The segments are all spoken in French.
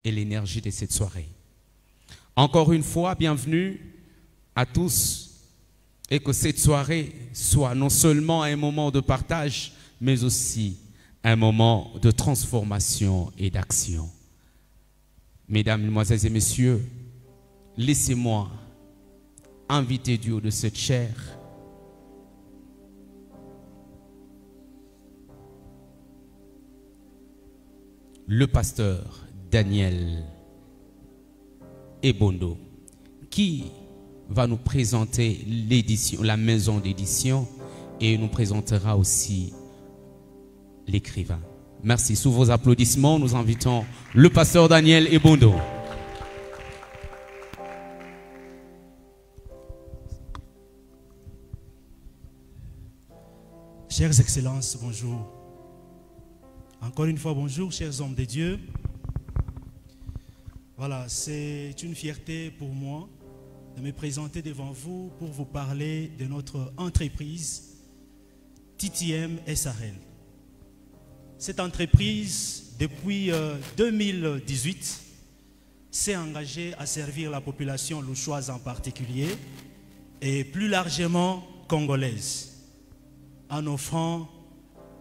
et l'énergie de cette soirée. Encore une fois, bienvenue à tous et que cette soirée soit non seulement un moment de partage, mais aussi un moment de transformation et d'action. Mesdames, Mesdemoiselles et Messieurs, laissez-moi inviter du haut de cette chaire le pasteur Daniel Ebondo, qui va nous présenter l'édition, la maison d'édition, et nous présentera aussi l'écrivain. Merci. Sous vos applaudissements, nous invitons le pasteur Daniel Ebondo. Chères excellences, bonjour. Encore une fois, bonjour, chers hommes de Dieu. Voilà, c'est une fierté pour moi de me présenter devant vous pour vous parler de notre entreprise TTM SARL. Cette entreprise, depuis 2018, s'est engagée à servir la population louchoise en particulier et plus largement congolaise, en offrant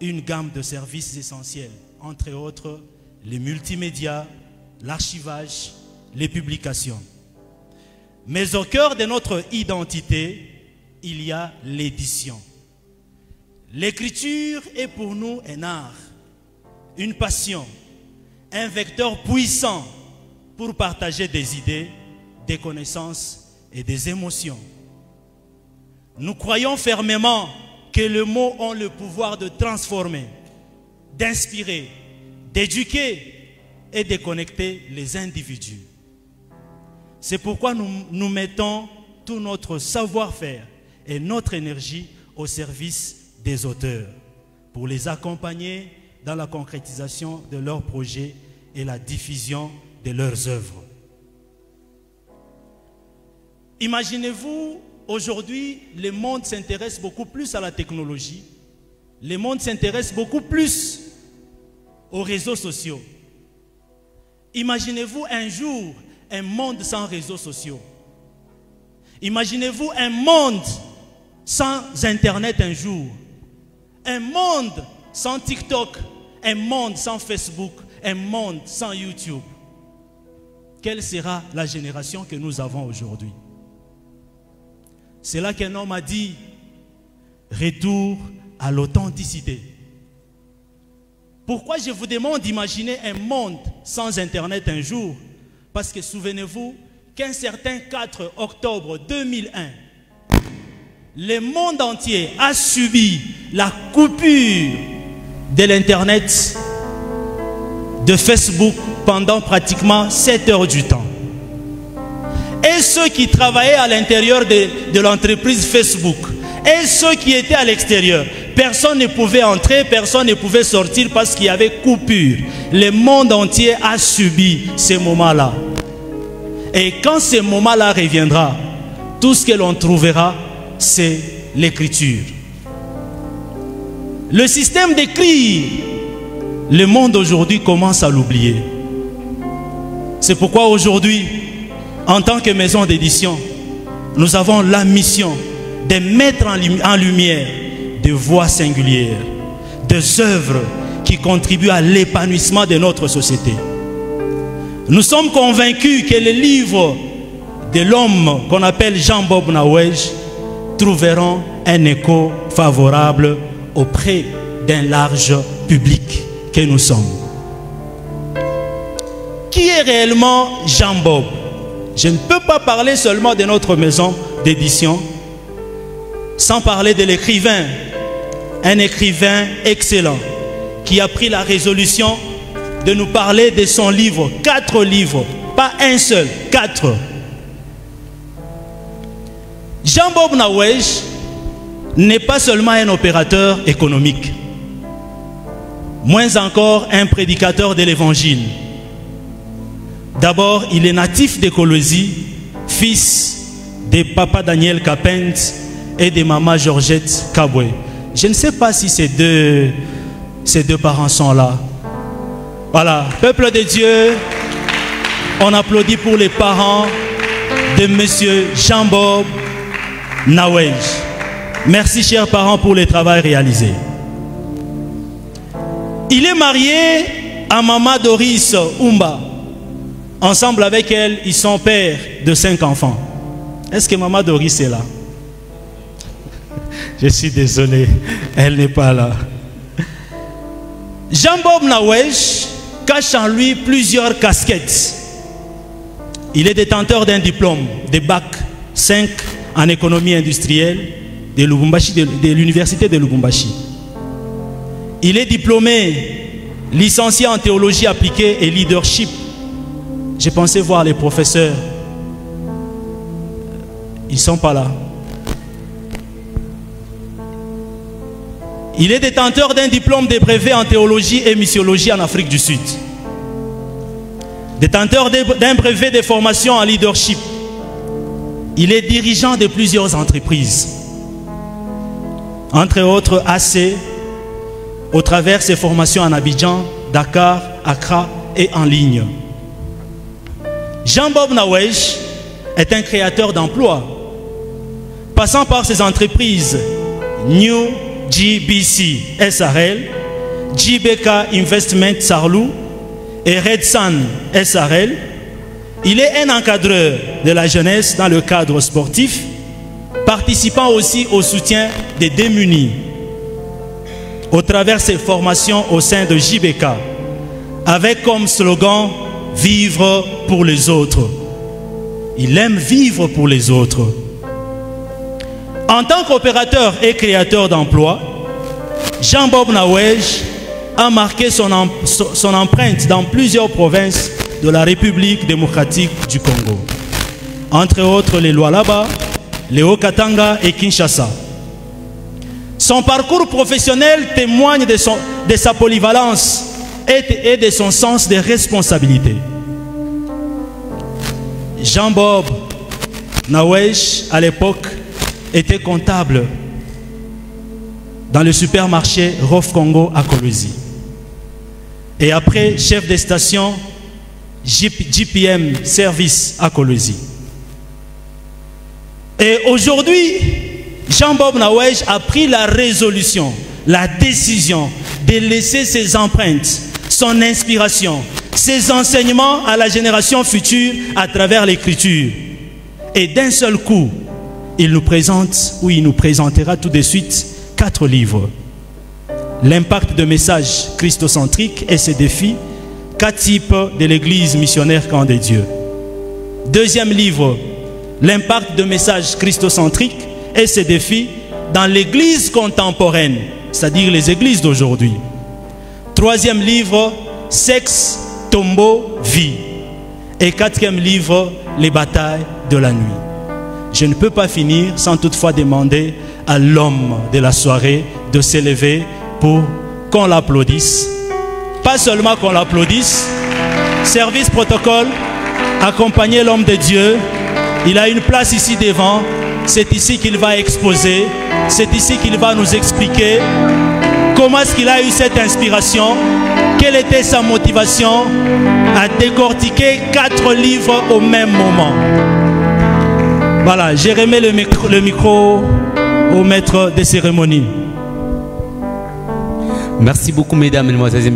une gamme de services essentiels, entre autres les multimédias, l'archivage, les publications. Mais au cœur de notre identité, il y a l'édition. L'écriture est pour nous un art, une passion, un vecteur puissant pour partager des idées, des connaissances et des émotions. Nous croyons fermement que les mots ont le pouvoir de transformer, d'inspirer, d'éduquer et de connecter les individus. C'est pourquoi nous mettons tout notre savoir-faire et notre énergie au service des auteurs, pour les accompagner dans la concrétisation de leurs projets et la diffusion de leurs œuvres. Imaginez-vous, aujourd'hui, le monde s'intéresse beaucoup plus à la technologie. Le monde s'intéresse beaucoup plus aux réseaux sociaux. Imaginez-vous un jour un monde sans réseaux sociaux. Imaginez-vous un monde sans Internet un jour. Un monde sans TikTok. Un monde sans Facebook. Un monde sans YouTube. Quelle sera la génération que nous avons aujourd'hui? C'est là qu'un homme a dit, retour à l'authenticité. Pourquoi je vous demande d'imaginer un monde sans Internet un jour? Parce que souvenez-vous qu'un certain 4 octobre 2001, le monde entier a subi la coupure de l'Internet, de Facebook pendant pratiquement 7 heures du temps. Et ceux qui travaillaient à l'intérieur de l'entreprise Facebook, et ceux qui étaient à l'extérieur, personne ne pouvait entrer, personne ne pouvait sortir parce qu'il y avait coupure. Le monde entier a subi ces moments-là. Et quand ce moment-là reviendra, tout ce que l'on trouvera, c'est l'écriture. Le système d'écrire, le monde aujourd'hui commence à l'oublier. C'est pourquoi aujourd'hui, en tant que maison d'édition, nous avons la mission de mettre en lumière des voix singulières, des œuvres qui contribuent à l'épanouissement de notre société. Nous sommes convaincus que les livres de l'homme qu'on appelle Jean-Bob Nawej trouveront un écho favorable auprès d'un large public que nous sommes. Qui est réellement Jean-Bob? Je ne peux pas parler seulement de notre maison d'édition sans parler de l'écrivain, un écrivain excellent qui a pris la résolution de nous parler de son livre, 4 livres, pas un seul, 4. Jean-Bob Nawej n'est pas seulement un opérateur économique, moins encore un prédicateur de l'évangile. D'abord, il est natif de Kolwezi, fils de papa Daniel Kapent et de maman Georgette Kabwe. Je ne sais pas si ces deux parents sont là. Voilà, peuple de Dieu, On applaudit pour les parents de M. Jean-Bob Nawej. Merci, chers parents, pour le travail réalisé. Il est marié à Maman Doris Umba. Ensemble avec elle, ils sont pères de 5 enfants. Est-ce que Maman Doris est là? Je suis désolé, elle n'est pas là. Jean-Bob Nawej cache en lui plusieurs casquettes. Il est détenteur d'un diplôme de bac 5 en économie industrielle de l'université de Lubumbashi. Il est diplômé, licencié en théologie appliquée et leadership. J'ai pensé voir les professeurs. Ils ne sont pas là. Il est détenteur d'un diplôme de brevet en théologie et missiologie en Afrique du Sud. Détenteur d'un brevet de formation en leadership. Il est dirigeant de plusieurs entreprises. Entre autres AC, au travers de ses formations en Abidjan, Dakar, Accra et en ligne. Jean-Bob Nawej est un créateur d'emplois, passant par ses entreprises New GBC SRL, JBK Investment Sarlou et Red Sun SRL. Il est un encadreur de la jeunesse dans le cadre sportif, participant aussi au soutien des démunis au travers de ses formations au sein de JBK, avec comme slogan « Vivre pour les autres ». Il aime vivre pour les autres. En tant qu'opérateur et créateur d'emplois, Jean-Bob Nawej a marqué son empreinte dans plusieurs provinces de la République démocratique du Congo. Entre autres les Lualaba, les Haut-Katanga et Kinshasa. Son parcours professionnel témoigne de sa polyvalence et de son sens des responsabilités. Jean-Bob Nawej, à l'époque, était comptable dans le supermarché Rof Congo à Kolwezi. Et après, chef de station JPM Service à Kolwezi. Et aujourd'hui, Jean-Bob Nawej a pris la résolution, la décision de laisser ses empreintes, son inspiration, ses enseignements à la génération future à travers l'écriture. Et d'un seul coup, il nous présentera tout de suite 4 livres. L'impact de messages christocentriques et ses défis, 4 types de l'église missionnaire Camp des Dieux. Deuxième livre, l'impact de messages christocentriques et ses défis dans l'église contemporaine, c'est-à-dire les églises d'aujourd'hui. Troisième livre, sexe, tombeau, vie. Et 4e livre, les batailles de la nuit. Je ne peux pas finir sans toutefois demander à l'homme de la soirée de s'élever pour qu'on l'applaudisse. Pas seulement qu'on l'applaudisse, service protocole, accompagner l'homme de Dieu. Il a une place ici devant, c'est ici qu'il va exposer, c'est ici qu'il va nous expliquer comment est-ce qu'il a eu cette inspiration, quelle était sa motivation à décortiquer 4 livres au même moment. Voilà, j'ai remis le micro au maître des cérémonies. Merci beaucoup, mesdames, mesdemoiselles et messieurs.